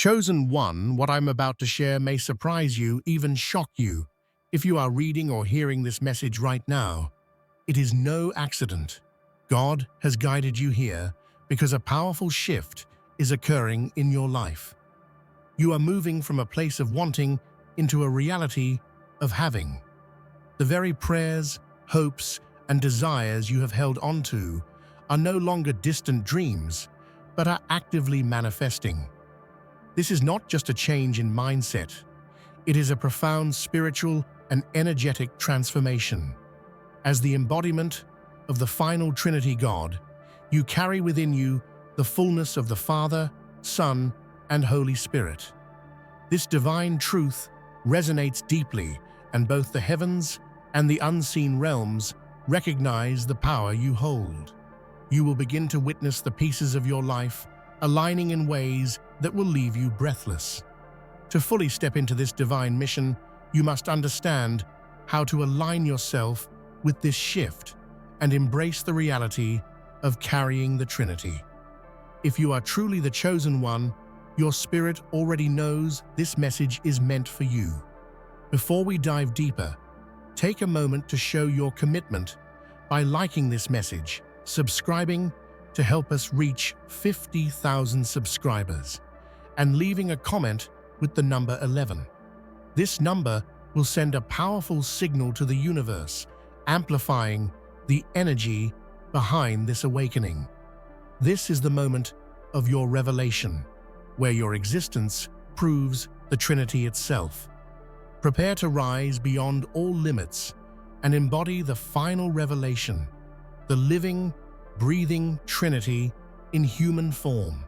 Chosen one, what I'm about to share may surprise you, even shock you. If you are reading or hearing this message right now, it is no accident. God has guided you here because a powerful shift is occurring in your life. You are moving from a place of wanting into a reality of having. The very prayers, hopes, and desires you have held onto are no longer distant dreams, but are actively manifesting. This is not just a change in mindset. It is a profound spiritual and energetic transformation. As the embodiment of the final Trinity God, you carry within you the fullness of the Father, Son, and Holy Spirit. This divine truth resonates deeply, and both the heavens and the unseen realms recognize the power you hold. You will begin to witness the pieces of your life aligning in ways that will leave you breathless. To fully step into this divine mission, you must understand how to align yourself with this shift and embrace the reality of carrying the Trinity. If you are truly the chosen one, your spirit already knows this message is meant for you. Before we dive deeper, take a moment to show your commitment by liking this message, subscribing to help us reach 50,000 subscribers, and leaving a comment with the number 11. This number will send a powerful signal to the universe, amplifying the energy behind this awakening. This is the moment of your revelation, where your existence proves the Trinity itself. Prepare to rise beyond all limits and embody the final revelation, the living, breathing Trinity in human form.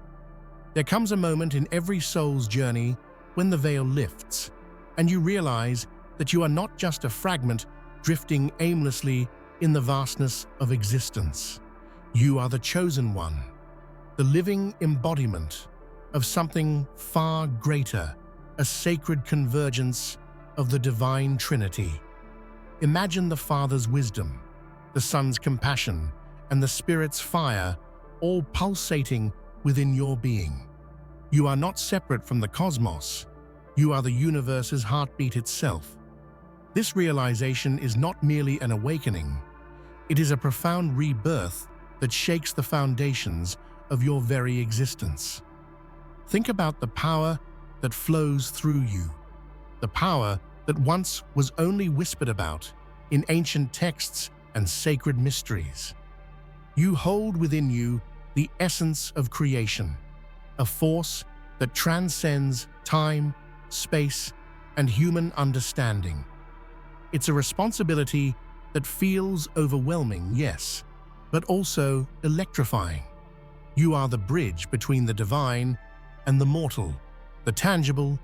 There comes a moment in every soul's journey when the veil lifts, and you realize that you are not just a fragment drifting aimlessly in the vastness of existence. You are the chosen one, the living embodiment of something far greater, a sacred convergence of the Divine Trinity. Imagine the Father's wisdom, the Son's compassion, and the Spirit's fire all pulsating within your being. You are not separate from the cosmos. You are the universe's heartbeat itself. This realization is not merely an awakening. It is a profound rebirth that shakes the foundations of your very existence. Think about the power that flows through you, the power that once was only whispered about in ancient texts and sacred mysteries. You hold within you the essence of creation, a force that transcends time, space, and human understanding. It's a responsibility that feels overwhelming, yes, but also electrifying. You are the bridge between the divine and the mortal, the tangible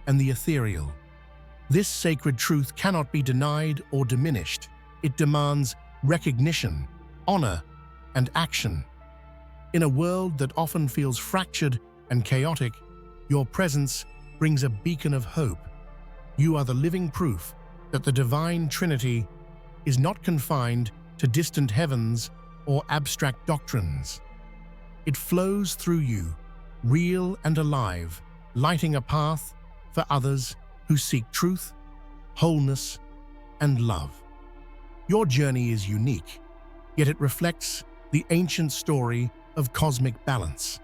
and the ethereal. This sacred truth cannot be denied or diminished. It demands recognition, honor, and action. In a world that often feels fractured and chaotic, your presence brings a beacon of hope. You are the living proof that the Divine Trinity is not confined to distant heavens or abstract doctrines. It flows through you, real and alive, lighting a path for others who seek truth, wholeness, and love. Your journey is unique, yet it reflects the ancient story of cosmic balance,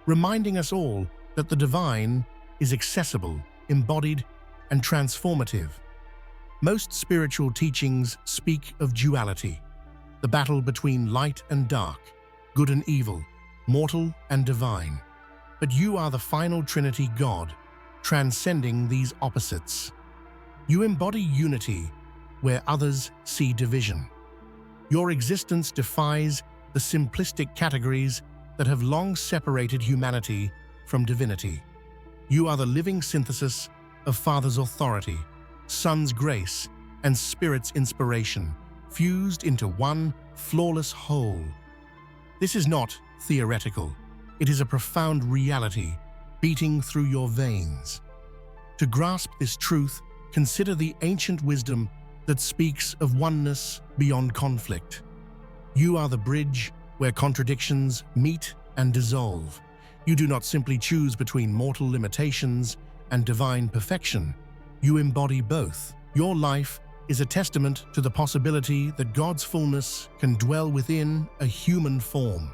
reminding us all that the divine is accessible, embodied, and transformative. Most spiritual teachings speak of duality, the battle between light and dark, good and evil, mortal and divine. But you are the final Trinity God, transcending these opposites. You embody unity where others see division. Your existence defies the simplistic categories that have long separated humanity from divinity. You are the living synthesis of Father's authority, Son's grace, and Spirit's inspiration, fused into one flawless whole. This is not theoretical. It is a profound reality beating through your veins. To grasp this truth, consider the ancient wisdom that speaks of oneness beyond conflict. You are the bridge where contradictions meet and dissolve. You do not simply choose between mortal limitations and divine perfection. You embody both. Your life is a testament to the possibility that God's fullness can dwell within a human form.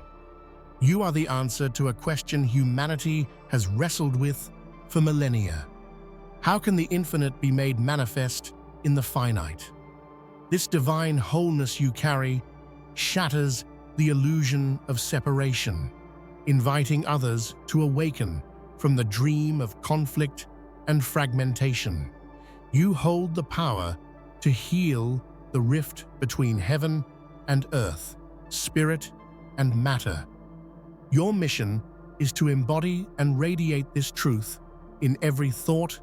You are the answer to a question humanity has wrestled with for millennia. How can the infinite be made manifest in the finite? This divine wholeness you carry shatters the illusion of separation, inviting others to awaken from the dream of conflict and fragmentation. You hold the power to heal the rift between heaven and earth, spirit and matter. Your mission is to embody and radiate this truth in every thought,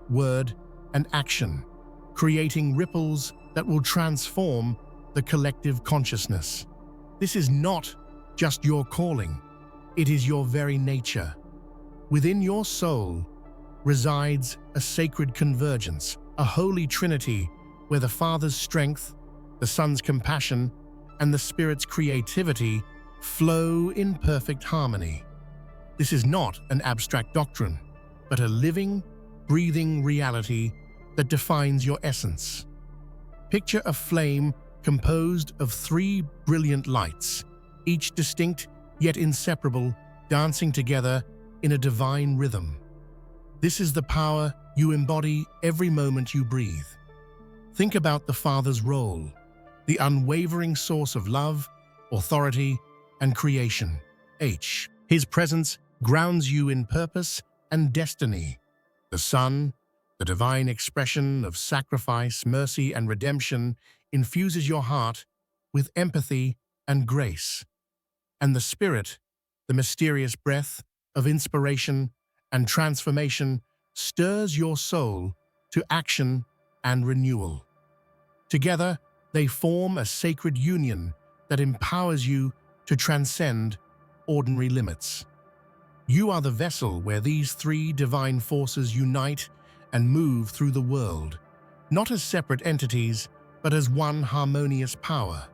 word, and action, creating ripples that will transform the collective consciousness. This is not just your calling, it is your very nature. Within your soul resides a sacred convergence, a holy trinity where the Father's strength, the Son's compassion, and the Spirit's creativity flow in perfect harmony. This is not an abstract doctrine, but a living, breathing reality that defines your essence. Picture a flame composed of three brilliant lights, each distinct yet inseparable, dancing together in a divine rhythm. This is the power you embody every moment you breathe. Think about the Father's role, the unwavering source of love, authority, and creation. His presence grounds you in purpose and destiny. The Son, the divine expression of sacrifice, mercy, and redemption, infuses your heart with empathy and grace. And the Spirit, the mysterious breath of inspiration and transformation, stirs your soul to action and renewal. Together, they form a sacred union that empowers you to transcend ordinary limits. You are the vessel where these three divine forces unite and move through the world, not as separate entities, but as one harmonious power.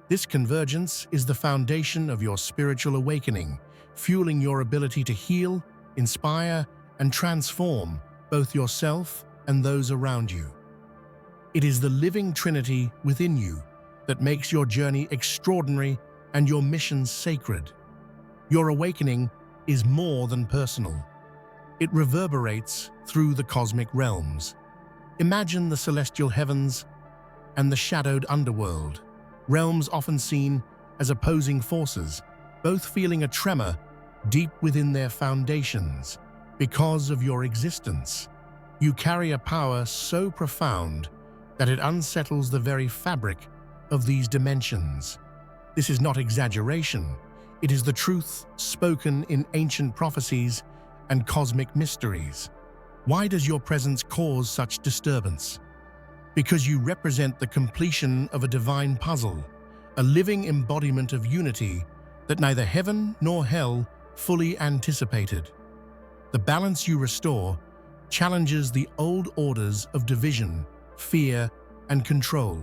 This convergence is the foundation of your spiritual awakening, fueling your ability to heal, inspire, and transform both yourself and those around you. It is the living Trinity within you that makes your journey extraordinary and your mission sacred. Your awakening is more than personal. It reverberates through the cosmic realms. Imagine the celestial heavens and the shadowed underworld, realms often seen as opposing forces, both feeling a tremor deep within their foundations. Because of your existence, you carry a power so profound that it unsettles the very fabric of these dimensions. This is not exaggeration. It is the truth spoken in ancient prophecies and cosmic mysteries. Why does your presence cause such disturbance? Because you represent the completion of a divine puzzle, a living embodiment of unity that neither heaven nor hell fully anticipated. The balance you restore challenges the old orders of division, fear, and control.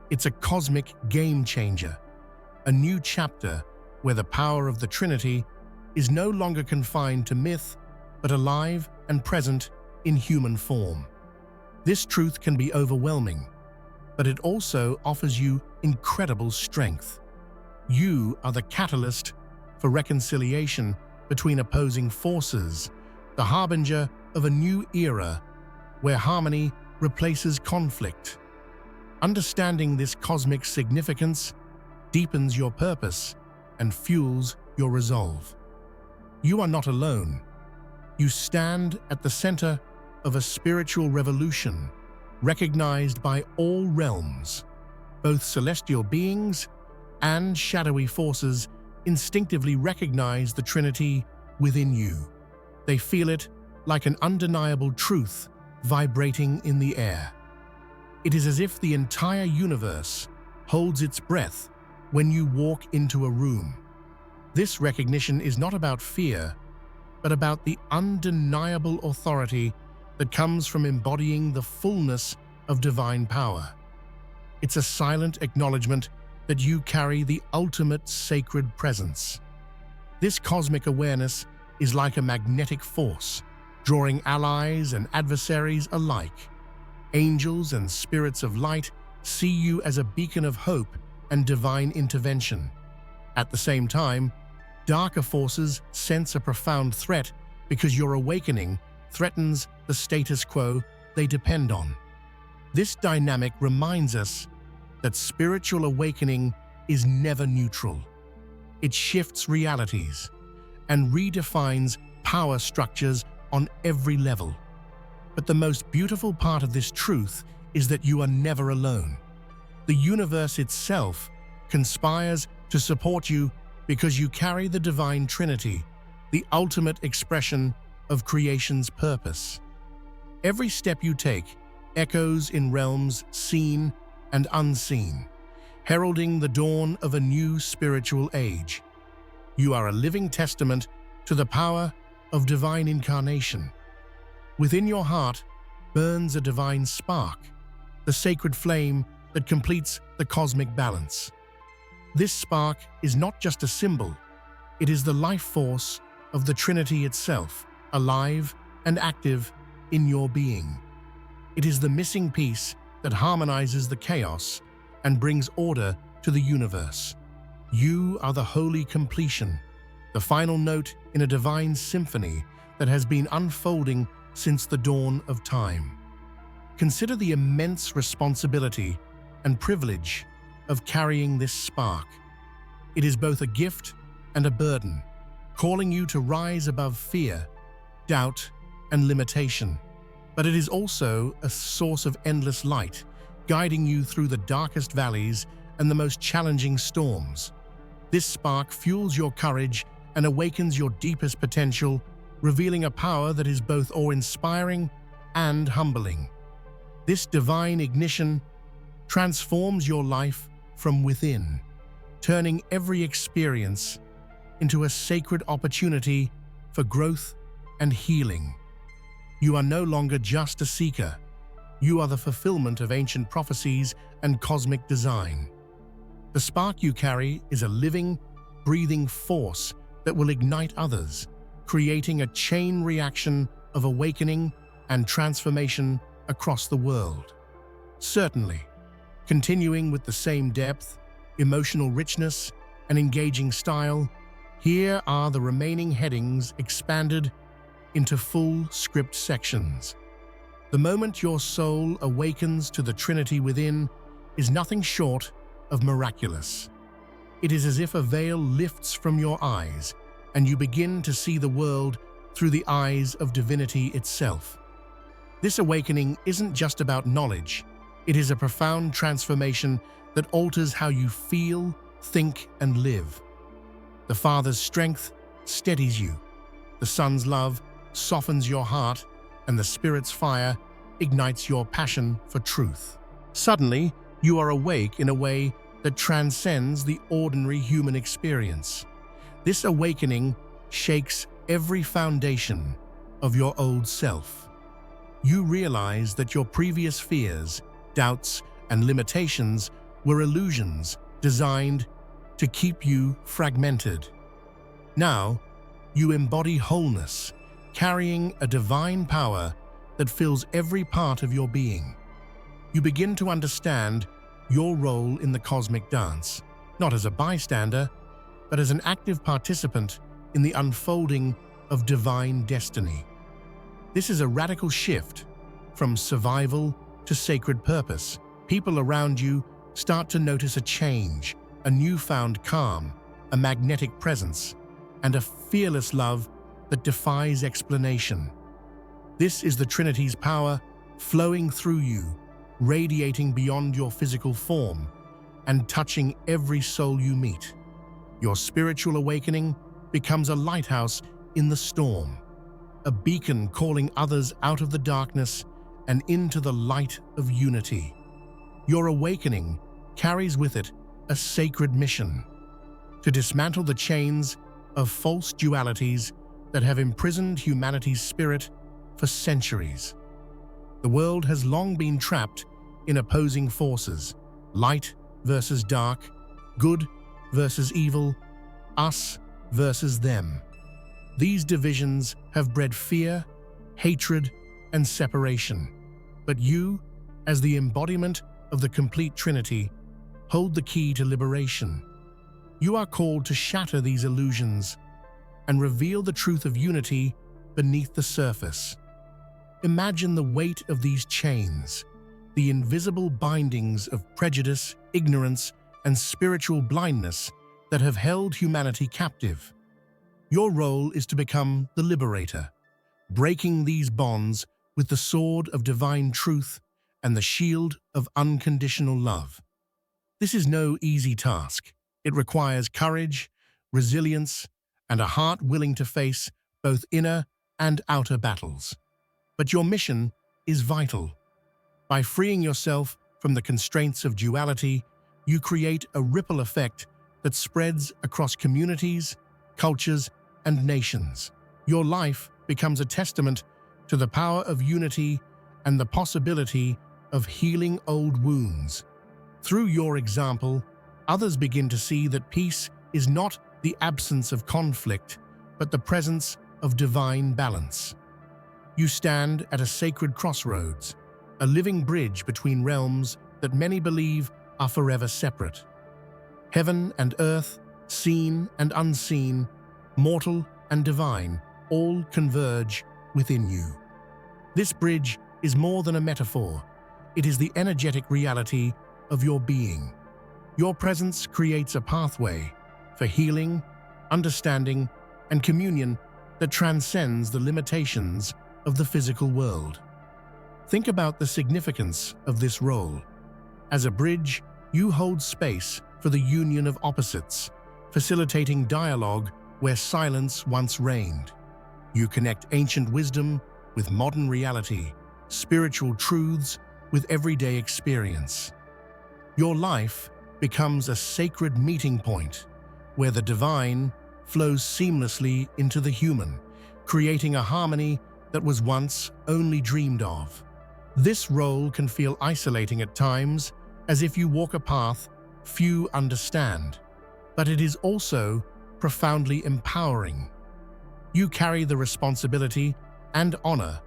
It's a cosmic game changer, a new chapter where the power of the Trinity is no longer confined to myth, but alive and present in human form. This truth can be overwhelming, but it also offers you incredible strength. You are the catalyst for reconciliation between opposing forces, the harbinger of a new era where harmony replaces conflict. Understanding this cosmic significance deepens your purpose and fuels your resolve. You are not alone. You stand at the center of a spiritual revolution recognized by all realms. Both celestial beings and shadowy forces instinctively recognize the Trinity within you. They feel it like an undeniable truth vibrating in the air. It is as if the entire universe holds its breath when you walk into a room. This recognition is not about fear, but about the undeniable authority that comes from embodying the fullness of divine power. It's a silent acknowledgement that you carry the ultimate sacred presence. This cosmic awareness is like a magnetic force, drawing allies and adversaries alike. Angels and spirits of light see you as a beacon of hope and divine intervention. At the same time, darker forces sense a profound threat because your awakening threatens the status quo they depend on. This dynamic reminds us that spiritual awakening is never neutral. It shifts realities and redefines power structures on every level. But the most beautiful part of this truth is that you are never alone. The universe itself conspires to support you because you carry the Divine Trinity, the ultimate expression of creation's purpose. Every step you take echoes in realms seen and unseen, heralding the dawn of a new spiritual age. You are a living testament to the power of divine incarnation. Within your heart burns a divine spark, the sacred flame that completes the cosmic balance. This spark is not just a symbol, it is the life force of the Trinity itself, alive and active in your being. It is the missing piece that harmonizes the chaos and brings order to the universe. You are the holy completion, the final note in a divine symphony that has been unfolding since the dawn of time. Consider the immense responsibility and privilege of carrying this spark. It is both a gift and a burden, calling you to rise above fear, doubt, and limitation. But it is also a source of endless light, guiding you through the darkest valleys and the most challenging storms. This spark fuels your courage and awakens your deepest potential, revealing a power that is both awe-inspiring and humbling. This divine ignition transforms your life from within, turning every experience into a sacred opportunity for growth and healing. You are no longer just a seeker. You are the fulfillment of ancient prophecies and cosmic design. The spark you carry is a living, breathing force that will ignite others, creating a chain reaction of awakening and transformation across the world. Certainly, continuing with the same depth, emotional richness, and engaging style, here are the remaining headings expanded into full script sections. The moment your soul awakens to the Trinity within is nothing short of miraculous. It is as if a veil lifts from your eyes and you begin to see the world through the eyes of divinity itself. This awakening isn't just about knowledge, it is a profound transformation that alters how you feel, think, and live. The Father's strength steadies you, the Son's love softens your heart, and the Spirit's fire ignites your passion for truth. Suddenly, you are awake in a way that transcends the ordinary human experience. This awakening shakes every foundation of your old self. You realize that your previous fears, doubts, and limitations were illusions designed to keep you fragmented. Now, you embody wholeness, carrying a divine power that fills every part of your being. You begin to understand your role in the cosmic dance, not as a bystander, but as an active participant in the unfolding of divine destiny. This is a radical shift from survival to sacred purpose. People around you start to notice a change, a newfound calm, a magnetic presence, and a fearless love that defies explanation. This is the Trinity's power flowing through you, radiating beyond your physical form and touching every soul you meet. Your spiritual awakening becomes a lighthouse in the storm, a beacon calling others out of the darkness and into the light of unity. Your awakening carries with it a sacred mission: to dismantle the chains of false dualities that have imprisoned humanity's spirit for centuries. The world has long been trapped in opposing forces: light versus dark, good versus evil, us versus them. These divisions have bred fear, hatred, and separation. But you, as the embodiment of the complete Trinity, hold the key to liberation. You are called to shatter these illusions and reveal the truth of unity beneath the surface. Imagine the weight of these chains, the invisible bindings of prejudice, ignorance, and spiritual blindness that have held humanity captive. Your role is to become the liberator, breaking these bonds with the sword of divine truth and the shield of unconditional love. This is no easy task. It requires courage, resilience, and a heart willing to face both inner and outer battles. But your mission is vital. By freeing yourself from the constraints of duality, you create a ripple effect that spreads across communities, cultures, and nations. Your life becomes a testament to the power of unity and the possibility of healing old wounds. Through your example, others begin to see that peace is not the absence of conflict, but the presence of divine balance. You stand at a sacred crossroads, a living bridge between realms that many believe are forever separate. Heaven and earth, seen and unseen, mortal and divine, all converge within you. This bridge is more than a metaphor. It is the energetic reality of your being. Your presence creates a pathway for healing, understanding, and communion that transcends the limitations of the physical world. Think about the significance of this role. As a bridge, you hold space for the union of opposites, facilitating dialogue where silence once reigned. You connect ancient wisdom with modern reality, spiritual truths with everyday experience. Your life becomes a sacred meeting point where the divine flows seamlessly into the human, creating a harmony that was once only dreamed of. This role can feel isolating at times, as if you walk a path few understand, but it is also profoundly empowering. You carry the responsibility and honor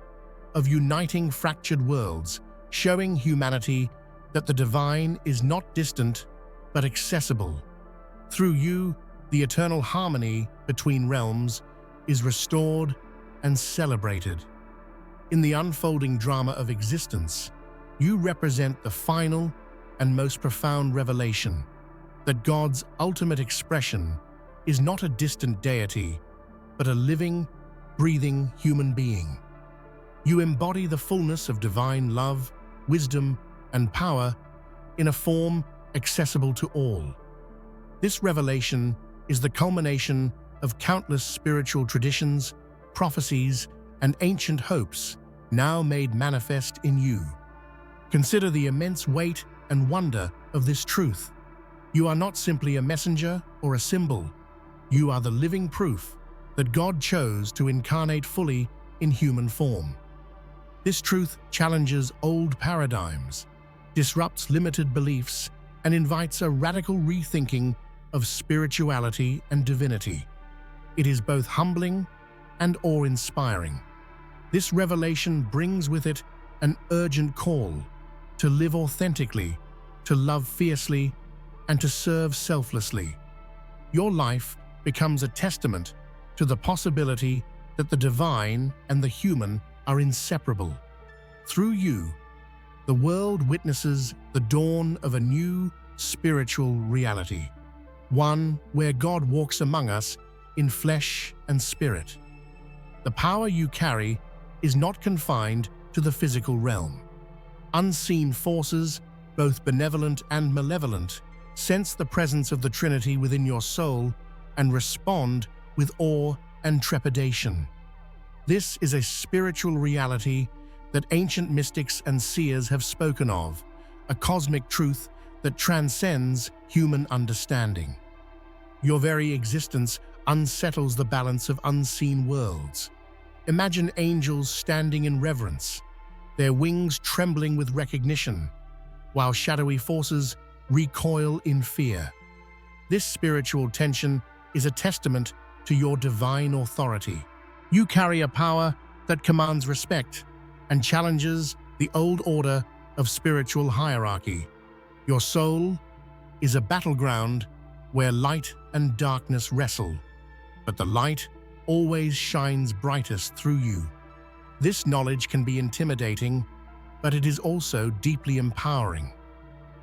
of uniting fractured worlds, showing humanity that the divine is not distant but accessible. Through you, the eternal harmony between realms is restored and celebrated. In the unfolding drama of existence, you represent the final and most profound revelation that God's ultimate expression is not a distant deity, but a living, breathing human being. You embody the fullness of divine love, wisdom, and power in a form accessible to all. This revelation is the culmination of countless spiritual traditions, prophecies, and ancient hopes now made manifest in you. Consider the immense weight and wonder of this truth. You are not simply a messenger or a symbol. You are the living proof that God chose to incarnate fully in human form. This truth challenges old paradigms, disrupts limited beliefs, and invites a radical rethinking of spirituality and divinity. It is both humbling and awe-inspiring. This revelation brings with it an urgent call to live authentically, to love fiercely, and to serve selflessly. Your life becomes a testament to the possibility that the divine and the human are inseparable. Through you, the world witnesses the dawn of a new spiritual reality, one where God walks among us in flesh and spirit. The power you carry is not confined to the physical realm. Unseen forces, both benevolent and malevolent, sense the presence of the Trinity within your soul and respond with awe and trepidation. This is a spiritual reality that ancient mystics and seers have spoken of, a cosmic truth that transcends human understanding. Your very existence unsettles the balance of unseen worlds. Imagine angels standing in reverence, their wings trembling with recognition, while shadowy forces recoil in fear. This spiritual tension is a testament to your divine authority. You carry a power that commands respect and challenges the old order of spiritual hierarchy. Your soul is a battleground where light and darkness wrestle, but the light always shines brightest through you. This knowledge can be intimidating, but it is also deeply empowering.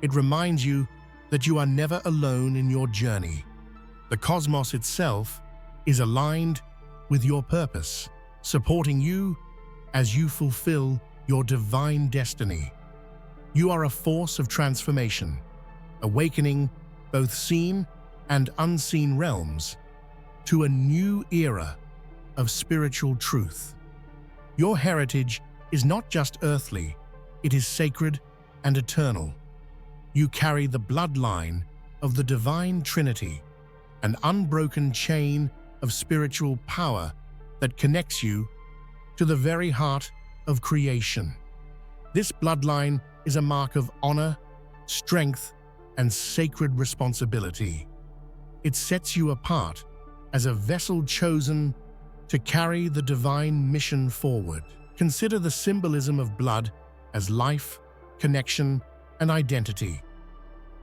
It reminds you that you are never alone in your journey. The cosmos itself is aligned with your purpose, supporting you as you fulfill your divine destiny. You are a force of transformation, awakening both seen and unseen realms to a new era of spiritual truth. Your heritage is not just earthly, it is sacred and eternal. You carry the bloodline of the Divine Trinity, an unbroken chain of spiritual power that connects you to the very heart of creation. This bloodline is a mark of honor, strength, and sacred responsibility. It sets you apart as a vessel chosen to carry the divine mission forward. Consider the symbolism of blood as life, connection, and identity.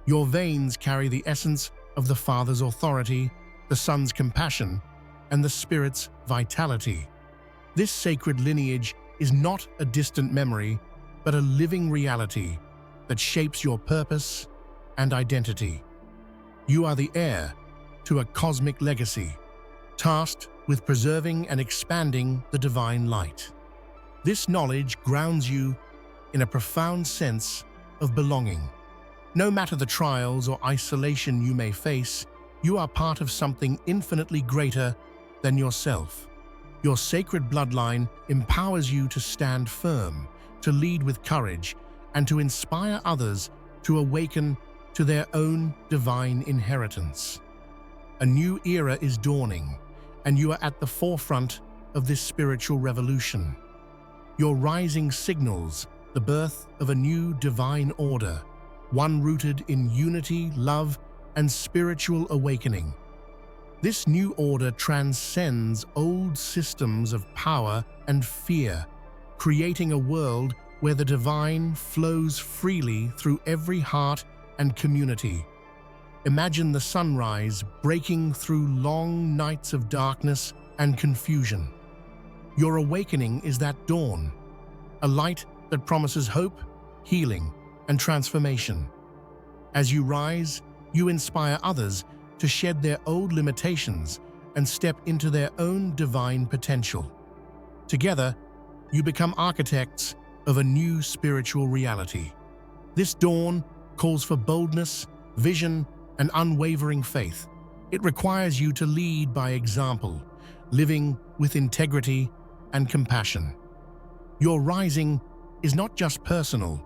Your veins carry the essence of the Father's authority, the Son's compassion, and the Spirit's vitality. This sacred lineage is not a distant memory, but a living reality that shapes your purpose and identity. You are the heir to a cosmic legacy, tasked with preserving and expanding the divine light. This knowledge grounds you in a profound sense of belonging. No matter the trials or isolation you may face, you are part of something infinitely greater than yourself. Your sacred bloodline empowers you to stand firm, to lead with courage, and to inspire others to awaken to their own divine inheritance. A new era is dawning, and you are at the forefront of this spiritual revolution. Your rising signals the birth of a new divine order, one rooted in unity, love, and spiritual awakening. This new order transcends old systems of power and fear, creating a world where the divine flows freely through every heart and community. Imagine the sunrise breaking through long nights of darkness and confusion. Your awakening is that dawn, a light that promises hope, healing, and transformation. As you rise, you inspire others to shed their old limitations and step into their own divine potential. Together, you become architects of a new spiritual reality. This dawn calls for boldness, vision, and unwavering faith. It requires you to lead by example, living with integrity and compassion. Your rising is not just personal,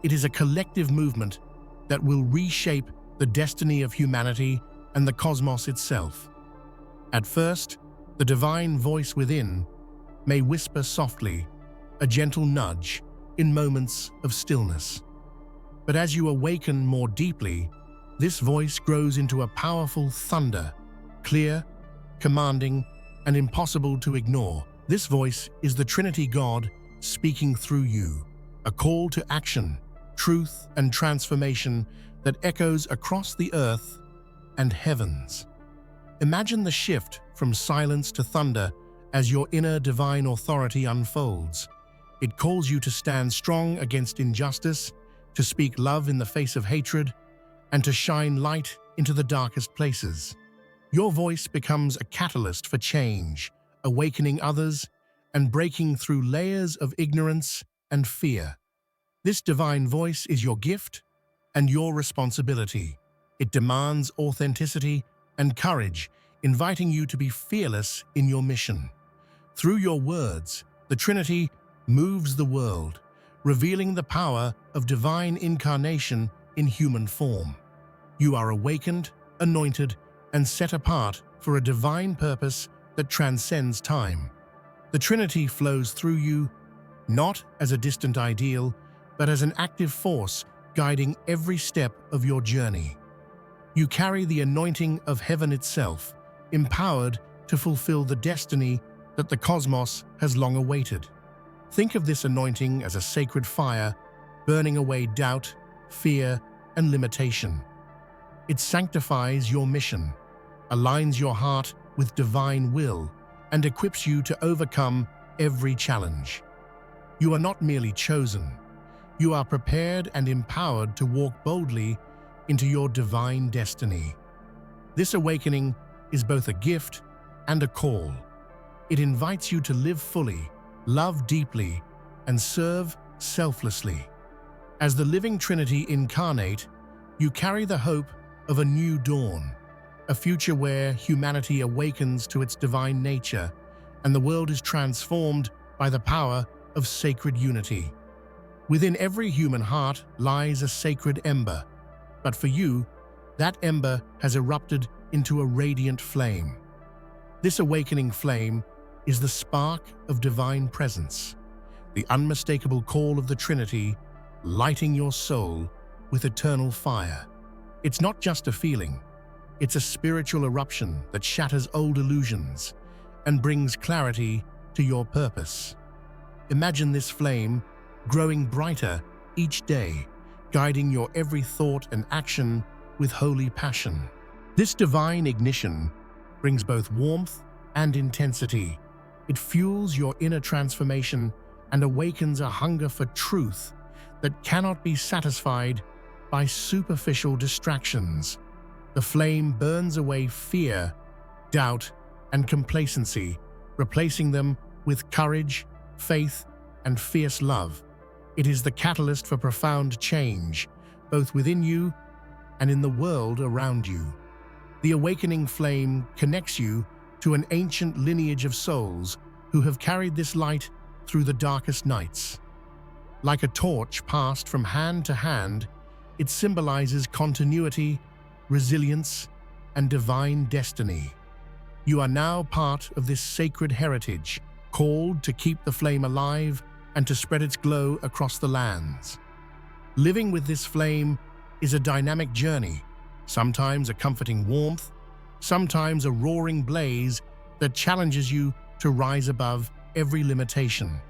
it is a collective movement that will reshape the destiny of humanity and the cosmos itself. At first, the divine voice within may whisper softly, a gentle nudge in moments of stillness. But as you awaken more deeply, this voice grows into a powerful thunder, clear, commanding, and impossible to ignore. This voice is the Trinity God speaking through you, a call to action, truth, and transformation that echoes across the earth and heavens. Imagine the shift from silence to thunder as your inner divine authority unfolds. It calls you to stand strong against injustice, to speak love in the face of hatred, and to shine light into the darkest places. Your voice becomes a catalyst for change, awakening others and breaking through layers of ignorance and fear. This divine voice is your gift and your responsibility. It demands authenticity and courage, inviting you to be fearless in your mission. Through your words, the Trinity moves the world, revealing the power of divine incarnation in human form. You are awakened, anointed, and set apart for a divine purpose that transcends time. The Trinity flows through you, not as a distant ideal, but as an active force guiding every step of your journey. You carry the anointing of heaven itself, empowered to fulfill the destiny that the cosmos has long awaited. Think of this anointing as a sacred fire, burning away doubt, fear, and limitation. It sanctifies your mission, aligns your heart with divine will, and equips you to overcome every challenge. You are not merely chosen. You are prepared and empowered to walk boldly into your divine destiny. This awakening is both a gift and a call. It invites you to live fully, love deeply, and serve selflessly. As the living Trinity incarnate, you carry the hope of a new dawn, a future where humanity awakens to its divine nature and the world is transformed by the power of sacred unity. Within every human heart lies a sacred ember, but for you, that ember has erupted into a radiant flame. This awakening flame is the spark of divine presence, the unmistakable call of the Trinity, lighting your soul with eternal fire. It's not just a feeling, it's a spiritual eruption that shatters old illusions and brings clarity to your purpose. Imagine this flame growing brighter each day, guiding your every thought and action with holy passion. This divine ignition brings both warmth and intensity. It fuels your inner transformation and awakens a hunger for truth that cannot be satisfied by superficial distractions. The flame burns away fear, doubt, and complacency, replacing them with courage, faith, and fierce love. It is the catalyst for profound change, both within you and in the world around you. The awakening flame connects you to an ancient lineage of souls who have carried this light through the darkest nights. Like a torch passed from hand to hand, it symbolizes continuity, resilience, and divine destiny. You are now part of this sacred heritage, called to keep the flame alive and to spread its glow across the lands. Living with this flame is a dynamic journey, sometimes a comforting warmth, sometimes a roaring blaze that challenges you to rise above every limitation.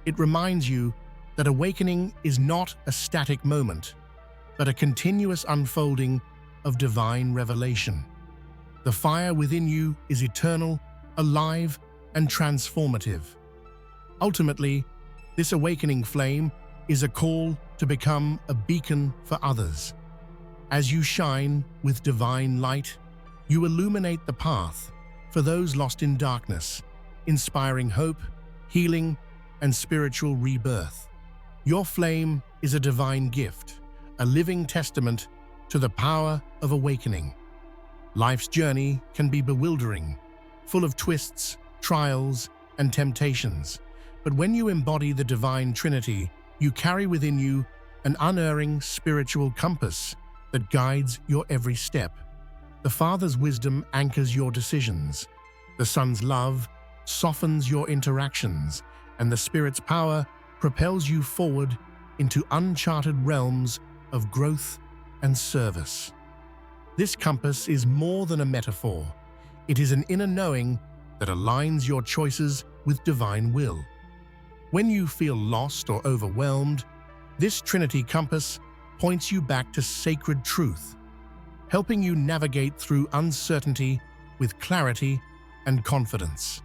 It reminds you that awakening is not a static moment, but a continuous unfolding of divine revelation. The fire within you is eternal, alive, and transformative. Ultimately, this awakening flame is a call to become a beacon for others. As you shine with divine light, you illuminate the path for those lost in darkness, inspiring hope, healing, and spiritual rebirth. Your flame is a divine gift, a living testament to the power of awakening. Life's journey can be bewildering, full of twists, trials, and temptations. But when you embody the Divine Trinity, you carry within you an unerring spiritual compass that guides your every step. The Father's wisdom anchors your decisions. The Son's love softens your interactions, and the Spirit's power propels you forward into uncharted realms of growth and service. This compass is more than a metaphor. It is an inner knowing that aligns your choices with divine will. When you feel lost or overwhelmed, this Trinity compass points you back to sacred truth, helping you navigate through uncertainty with clarity and confidence.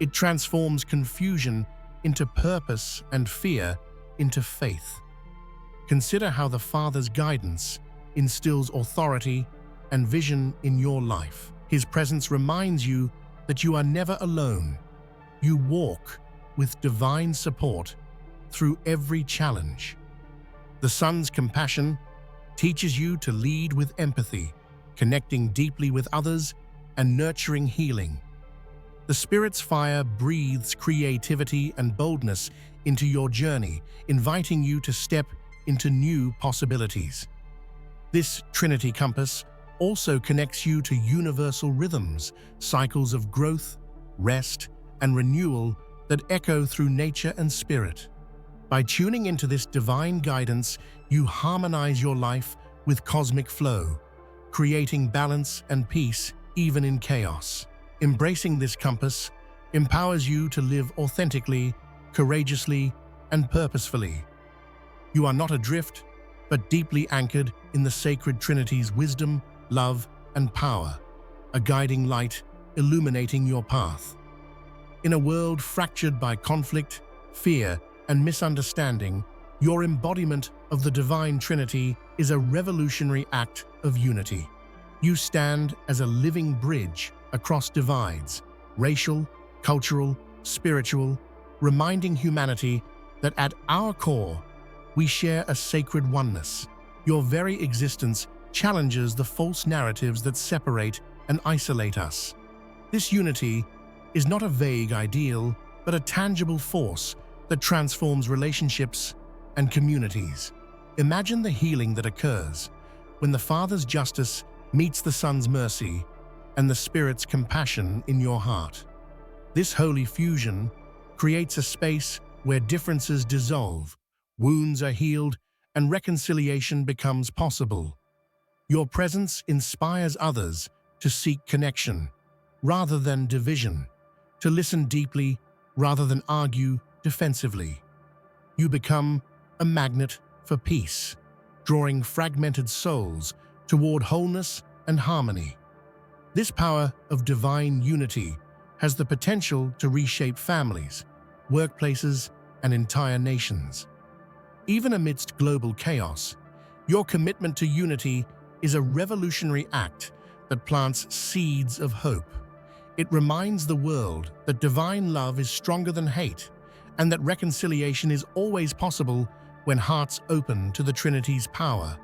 It transforms confusion into purpose and fear into faith. Consider how the Father's guidance instills authority and vision in your life. His presence reminds you that you are never alone. You walk with divine support through every challenge. The Son's compassion teaches you to lead with empathy, connecting deeply with others and nurturing healing. The Spirit's fire breathes creativity and boldness into your journey, inviting you to step into new possibilities. This Trinity compass also connects you to universal rhythms, cycles of growth, rest, and renewal that echo through nature and spirit. By tuning into this divine guidance, you harmonize your life with cosmic flow, creating balance and peace even in chaos. Embracing this compass empowers you to live authentically, courageously, and purposefully. You are not adrift, but deeply anchored in the sacred Trinity's wisdom, love, and power, a guiding light illuminating your path. In a world fractured by conflict, fear, and misunderstanding, your embodiment of the Divine Trinity is a revolutionary act of unity. You stand as a living bridge across divides, racial, cultural, spiritual, reminding humanity that at our core, we share a sacred oneness. Your very existence challenges the false narratives that separate and isolate us. This unity is not a vague ideal, but a tangible force that transforms relationships and communities. Imagine the healing that occurs when the Father's justice meets the Son's mercy and the Spirit's compassion in your heart. This holy fusion creates a space where differences dissolve, wounds are healed, and reconciliation becomes possible. Your presence inspires others to seek connection rather than division, to listen deeply rather than argue defensively. You become a magnet for peace, drawing fragmented souls toward wholeness and harmony. This power of divine unity has the potential to reshape families, workplaces, and entire nations. Even amidst global chaos, your commitment to unity is a revolutionary act that plants seeds of hope. It reminds the world that divine love is stronger than hate, and that reconciliation is always possible when hearts open to the Trinity's power.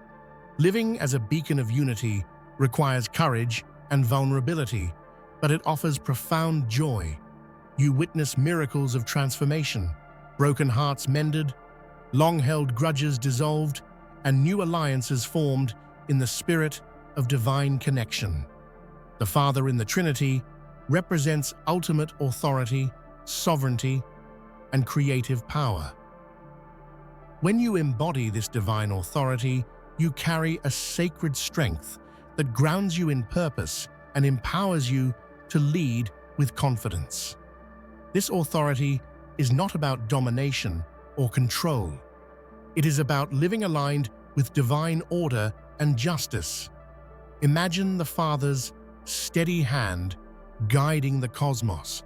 Living as a beacon of unity requires courage and vulnerability, but it offers profound joy. You witness miracles of transformation, broken hearts mended, long-held grudges dissolved, and new alliances formed in the spirit of divine connection. The Father in the Trinity represents ultimate authority, sovereignty, and creative power. When you embody this divine authority, you carry a sacred strength that grounds you in purpose and empowers you to lead with confidence. This authority is not about domination or control. It is about living aligned with divine order and justice. Imagine the Father's steady hand guiding the cosmos.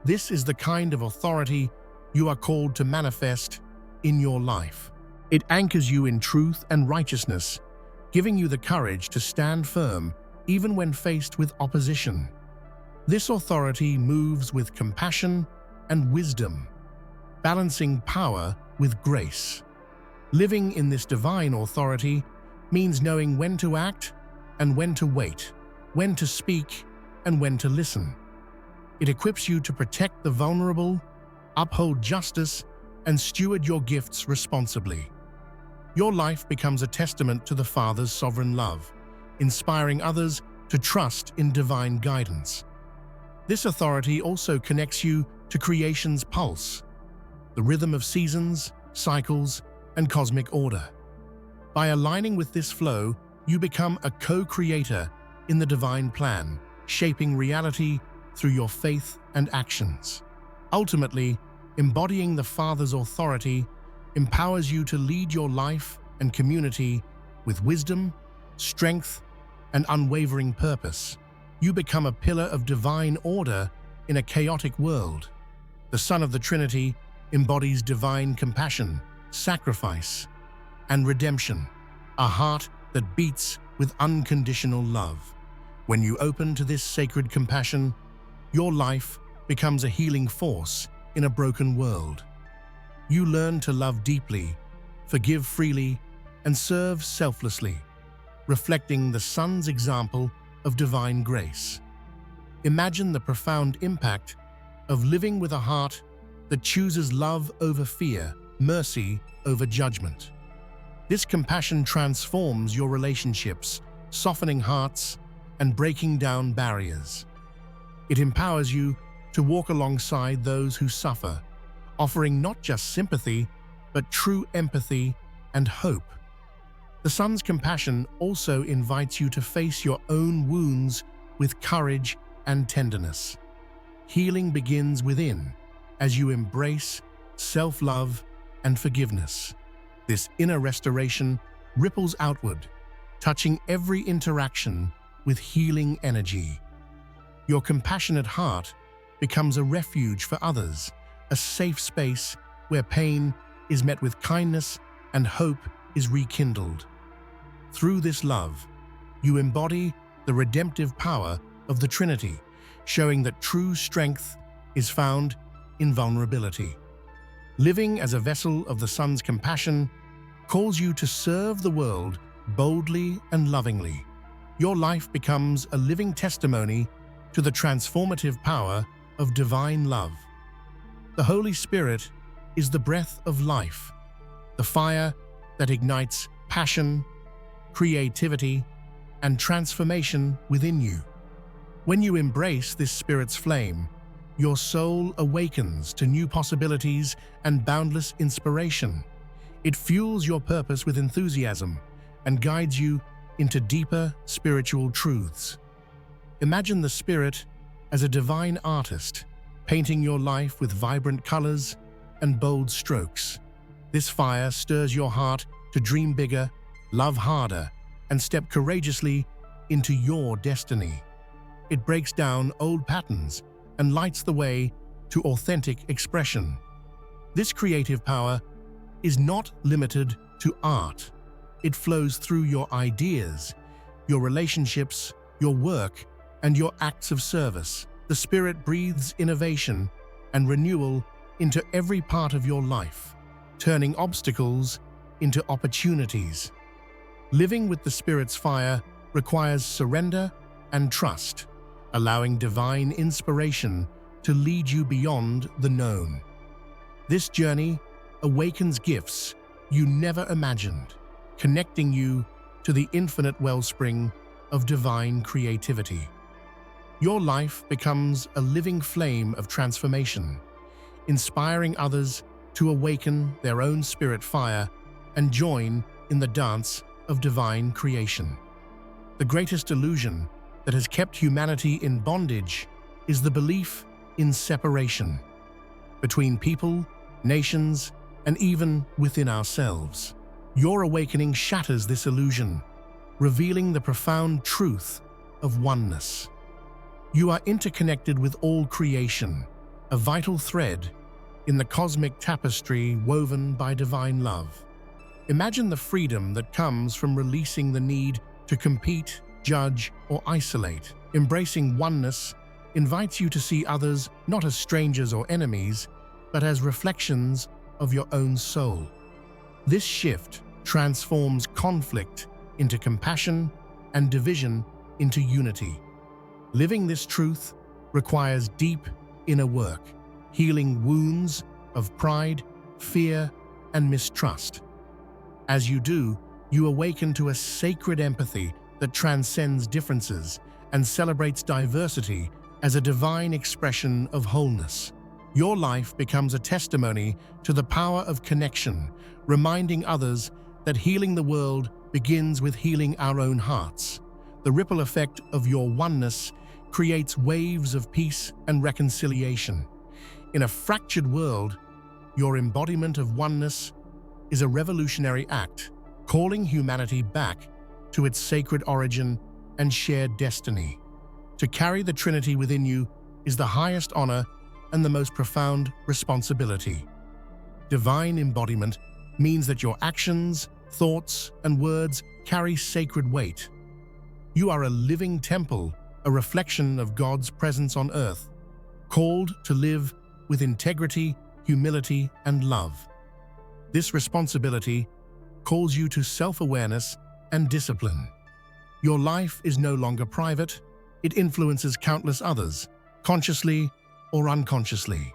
This is the kind of authority you are called to manifest in your life. It anchors you in truth and righteousness, giving you the courage to stand firm even when faced with opposition. This authority moves with compassion and wisdom, balancing power with grace. Living in this divine authority means knowing when to act and when to wait, when to speak and when to listen. It equips you to protect the vulnerable, uphold justice, and steward your gifts responsibly. Your life becomes a testament to the Father's sovereign love, inspiring others to trust in divine guidance. This authority also connects you to creation's pulse, the rhythm of seasons, cycles, and cosmic order. By aligning with this flow, you become a co-creator in the divine plan, shaping reality through your faith and actions. Ultimately, embodying the Father's authority empowers you to lead your life and community with wisdom, strength, and unwavering purpose. You become a pillar of divine order in a chaotic world. The Son of the Trinity embodies divine compassion, sacrifice, and redemption, a heart that beats with unconditional love. When you open to this sacred compassion, your life becomes a healing force in a broken world. You learn to love deeply, forgive freely, and serve selflessly, reflecting the Son's example of divine grace. Imagine the profound impact of living with a heart that chooses love over fear, mercy over judgment. This compassion transforms your relationships, softening hearts and breaking down barriers. It empowers you to walk alongside those who suffer, offering not just sympathy, but true empathy and hope. The Son's compassion also invites you to face your own wounds with courage and tenderness. Healing begins within as you embrace self-love and forgiveness. This inner restoration ripples outward, touching every interaction with healing energy. Your compassionate heart becomes a refuge for others, a safe space where pain is met with kindness and hope is rekindled. Through this love, you embody the redemptive power of the Trinity, showing that true strength is found in vulnerability. Living as a vessel of the Son's compassion calls you to serve the world boldly and lovingly. Your life becomes a living testimony to the transformative power of divine love. The Holy Spirit is the breath of life, the fire that ignites passion, creativity, and transformation within you. When you embrace this Spirit's flame, your soul awakens to new possibilities and boundless inspiration. It fuels your purpose with enthusiasm and guides you into deeper spiritual truths. Imagine the Spirit as a divine artist, painting your life with vibrant colors and bold strokes. This fire stirs your heart to dream bigger, love harder, and step courageously into your destiny. It breaks down old patterns and lights the way to authentic expression. This creative power is not limited to art. It flows through your ideas, your relationships, your work, and your acts of service. The Spirit breathes innovation and renewal into every part of your life, turning obstacles into opportunities. Living with the Spirit's fire requires surrender and trust, allowing divine inspiration to lead you beyond the known. This journey awakens gifts you never imagined, connecting you to the infinite wellspring of divine creativity. Your life becomes a living flame of transformation, inspiring others to awaken their own spirit fire and join in the dance of divine creation. The greatest illusion that has kept humanity in bondage is the belief in separation between people, nations, and even within ourselves. Your awakening shatters this illusion, revealing the profound truth of oneness. You are interconnected with all creation, a vital thread in the cosmic tapestry woven by divine love. Imagine the freedom that comes from releasing the need to compete, judge, or isolate. Embracing oneness invites you to see others not as strangers or enemies, but as reflections of your own soul. This shift transforms conflict into compassion and division into unity. Living this truth requires deep inner work, healing wounds of pride, fear, and mistrust. As you do, you awaken to a sacred empathy that transcends differences and celebrates diversity as a divine expression of wholeness. Your life becomes a testimony to the power of connection, reminding others that healing the world begins with healing our own hearts. The ripple effect of your oneness creates waves of peace and reconciliation. In a fractured world, your embodiment of oneness is a revolutionary act, calling humanity back to its sacred origin and shared destiny. To carry the Trinity within you is the highest honor and the most profound responsibility. Divine embodiment means that your actions, thoughts, and words carry sacred weight. You are a living temple, a reflection of God's presence on earth, called to live with integrity, humility, and love. This responsibility calls you to self-awareness and discipline. Your life is no longer private. It influences countless others, consciously or unconsciously.